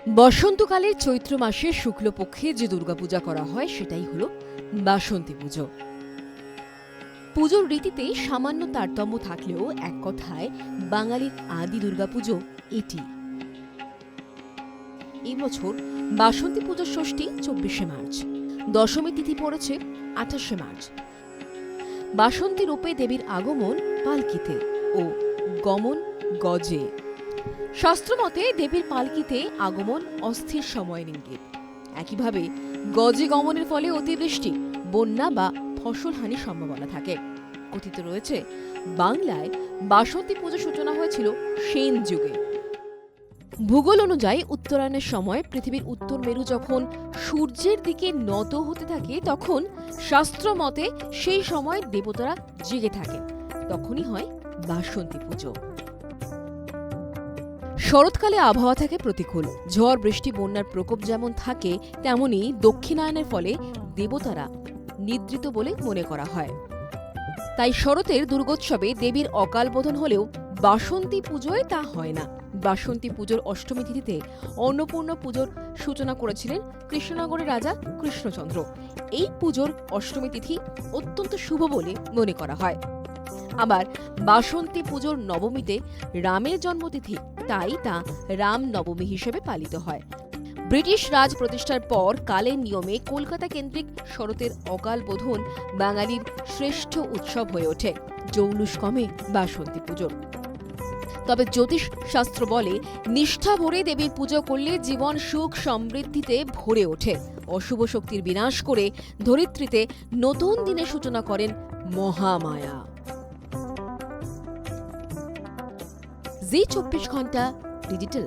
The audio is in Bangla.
বসন্তকালের চৈত্র মাসে শুক্লপক্ষে যে দুর্গাপূজা করা হয় সেটাই হল বাসন্তী পুজো। পুজোর রীতিতে সামান্য তারতম্য থাকলেও এক কথায় বাঙালির আদি দুর্গাপুজো এটি। এই বছর বাসন্তী পুজোর ষষ্ঠী ২৪শে মার্চ, দশমী তিথি পড়েছে ২৮শে মার্চ। বাসন্তী রূপে দেবীর আগমন পালকিতে ও গমন গজে। শাস্ত্রমতে দেবীর পালকিতে আগমন অস্থির সময়ের ইঙ্গিত। একইভাবে গজে গমনের ফলে অতিবৃষ্টি, বন্যা বা ফসলহানির সম্ভাবনা থাকে। কথিত রয়েছে বাংলায় বাসন্তী পুজোর সূচনা হয়েছিল সেন যুগে। ভূগোল অনুযায়ী উত্তরায়ণের সময় পৃথিবীর উত্তর মেরু যখন সূর্যের দিকে নত হতে থাকে তখন শাস্ত্র মতে সেই সময় দেবতারা জেগে থাকেন, তখনই হয় বাসন্তী পুজো। শরৎকালে আবহাওয়া থাকে প্রতিকূল, ঝড় বৃষ্টি বন্যার প্রকোপ যেমন থাকে তেমনি দক্ষিণায়নের ফলে দেবতারা নিদ্রিত বলে মনে করা হয়। তাই শরতের দুর্গোৎসবে দেবীর অকাল বোধন হলেও বাসন্তী পুজোয় তা হয় না। বাসন্তী পুজোর অষ্টমী তিথিতে অন্নপূর্ণা পুজোর সূচনা করেছিলেন কৃষ্ণনগরের রাজা কৃষ্ণচন্দ্র। এই পুজোর অষ্টমী তিথি অত্যন্ত শুভ বলে মনে করা হয়। আবার বাসন্তী পুজোর নবমীতে রামের জন্মতিথি, তাই তা রাম নবমী হিসেবে পালিত হয়। ব্রিটিশ রাজ প্রতিষ্ঠার পর কালের নিয়মে কলকাতা কেন্দ্রিক শরতের অকাল বোধন বাঙালির শ্রেষ্ঠ উৎসব হয়ে ওঠে। জৌলুস কমে বাসন্তী পুজোর। তবে জ্যোতিষ শাস্ত্র বলে নিষ্ঠা ভরে দেবীর পুজো করলে জীবন সুখ সমৃদ্ধিতে ভরে ওঠে। অশুভ শক্তির বিনাশ করে ধরিত্রীতে নতুন দিনের সূচনা করেন মহামায়া। জি ২৪ ঘন্টা ডিজিটাল।